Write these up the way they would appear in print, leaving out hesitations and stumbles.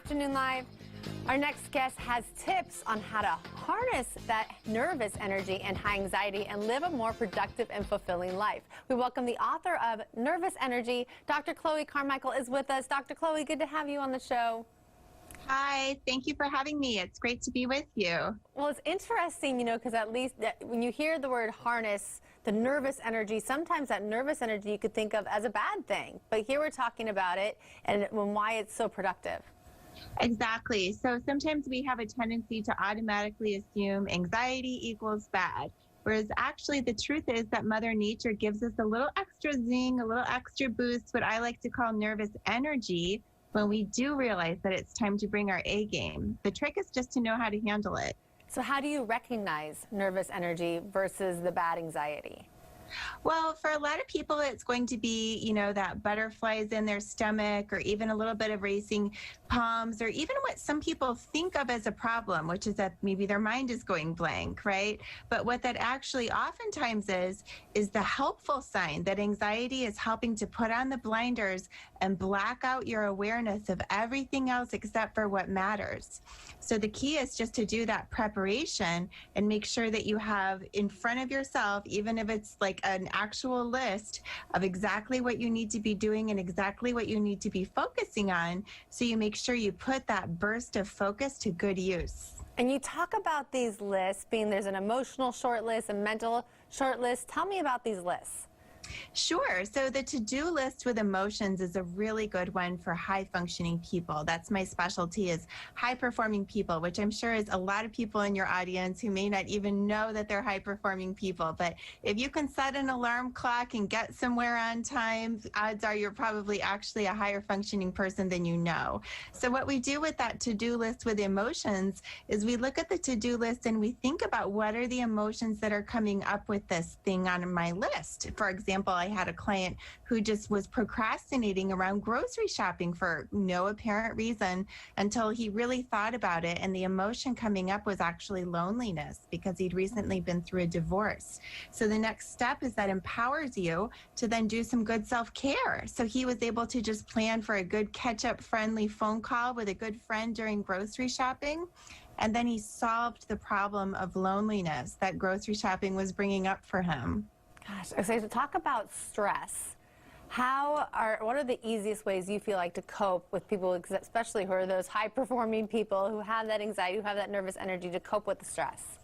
Afternoon Live. Our next guest has tips on how to harness that nervous energy and high anxiety and live a more productive and fulfilling life. We welcome the author of Nervous Energy. Dr. Chloe Carmichael is with us. Dr. Chloe, good to have you on the show. Hi, thank you for having me. It's great to be with you. Well, it's interesting, because at least when you hear the word harness, the nervous energy, sometimes that nervous energy you could think of as a bad thing. But here we're talking about it and why it's so productive. Exactly. So sometimes we have a tendency to automatically assume anxiety equals bad. Whereas actually the truth is that Mother Nature gives us a little extra zing, a little extra boost, what I like to call nervous energy, when we do realize that it's time to bring our A game. The trick is just to know how to handle it. So how do you recognize nervous energy versus the bad anxiety? Well, for a lot of people, it's going to be, that butterflies in their stomach, or even a little bit of racing palms, or even what some people think of as a problem, which is that maybe their mind is going blank, right? But what that actually oftentimes is the helpful sign that anxiety is helping to put on the blinders and black out your awareness of everything else except for what matters. So the key is just to do that preparation and make sure that you have in front of yourself, even if it's like an actual list of exactly what you need to be doing and exactly what you need to be focusing on, so you make sure you put that burst of focus to good use. And you talk about these lists being there's an emotional short list, a mental short list. Tell me about these lists. Sure. So the to-do list with emotions is a really good one for high-functioning people. That's my specialty, is high-performing people, which I'm sure is a lot of people in your audience who may not even know that they're high-performing people. But if you can set an alarm clock and get somewhere on time, odds are you're probably actually a higher-functioning person than you know. So what we do with that to-do list with emotions is we look at the to-do list and we think about what are the emotions that are coming up with this thing on my list. For example, I had a client who just was procrastinating around grocery shopping for no apparent reason until he really thought about it. And the emotion coming up was actually loneliness, because he'd recently been through a divorce. So the next step is that empowers you to then do some good self-care. So he was able to just plan for a good catch-up friendly phone call with a good friend during grocery shopping. And then he solved the problem of loneliness that grocery shopping was bringing up for him. Gosh, okay, so talk about stress. What are the easiest ways you feel like to cope with people, especially who are those high-performing people who have that anxiety, who have that nervous energy, to cope with the stress?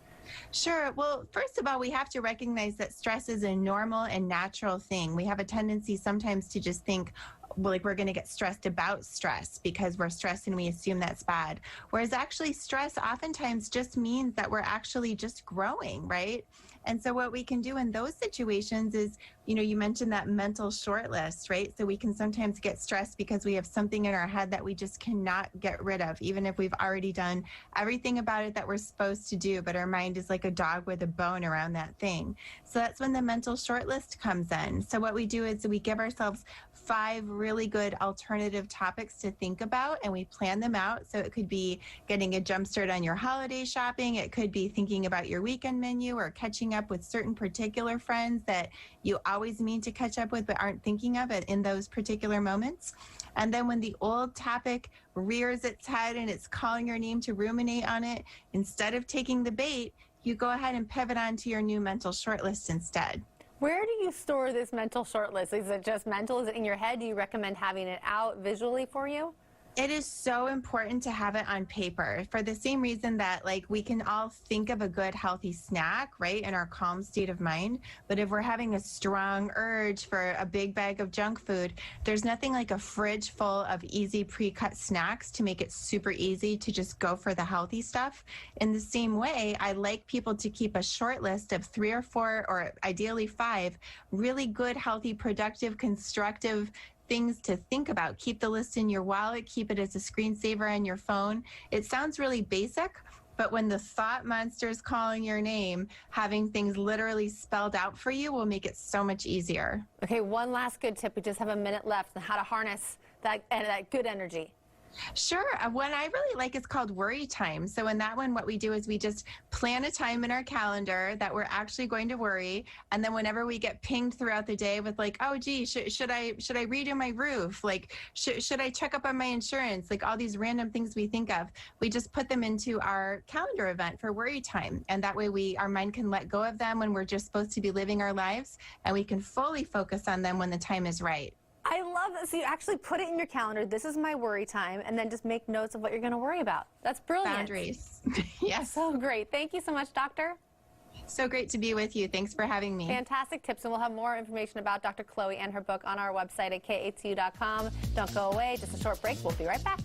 Sure. Well, first of all, we have to recognize that stress is a normal and natural thing. We have a tendency sometimes to just think, well, like we're going to get stressed about stress because we're stressed and we assume that's bad. Whereas actually stress oftentimes just means that we're actually just growing, right? And so what we can do in those situations is, you mentioned that mental short list, right? So we can sometimes get stressed because we have something in our head that we just cannot get rid of, even if we've already done everything about it that we're supposed to do, but our mind is like a dog with a bone around that thing. So that's when the mental short list comes in. So what we do is we give ourselves 5 really good alternative topics to think about, and we plan them out. So it could be getting a jump start on your holiday shopping. It could be thinking about your weekend menu, or catching up with certain particular friends that you always mean to catch up with but aren't thinking of it in those particular moments. And then when the old topic rears its head and it's calling your name to ruminate on it, instead of taking the bait, you go ahead and pivot onto your new mental short list instead. Where do you store this mental short list? Is it just mental? Is it in your head? Do you recommend having it out visually for you? It is so important to have it on paper, for the same reason that we can all think of a good healthy snack, right, in our calm state of mind. But if we're having a strong urge for a big bag of junk food, there's nothing like a fridge full of easy pre-cut snacks to make it super easy to just go for the healthy stuff. In the same way, I like people to keep a short list of 3 or 4, or ideally 5, really good, healthy, productive, constructive things to think about. Keep the list in your wallet, keep it as a screensaver on your phone. It sounds really basic, but when the thought monster is calling your name, having things literally spelled out for you will make it so much easier. Okay, one last good tip. We just have a minute left on how to harness that good energy. Sure. One I really like is called Worry Time. So in that one, what we do is we just plan a time in our calendar that we're actually going to worry. And then whenever we get pinged throughout the day with like, oh, gee, should I redo my roof? Like, should I check up on my insurance? Like all these random things we think of, we just put them into our calendar event for Worry Time. And that way our mind can let go of them when we're just supposed to be living our lives, and we can fully focus on them when the time is right. I love that. So you actually put it in your calendar. This is my worry time, and then just make notes of what you're going to worry about. That's brilliant. Boundaries. Yes. So great. Thank you so much, Doctor. So great to be with you. Thanks for having me. Fantastic tips, and we'll have more information about Dr. Chloe and her book on our website at KATU.com. Don't go away. Just a short break. We'll be right back.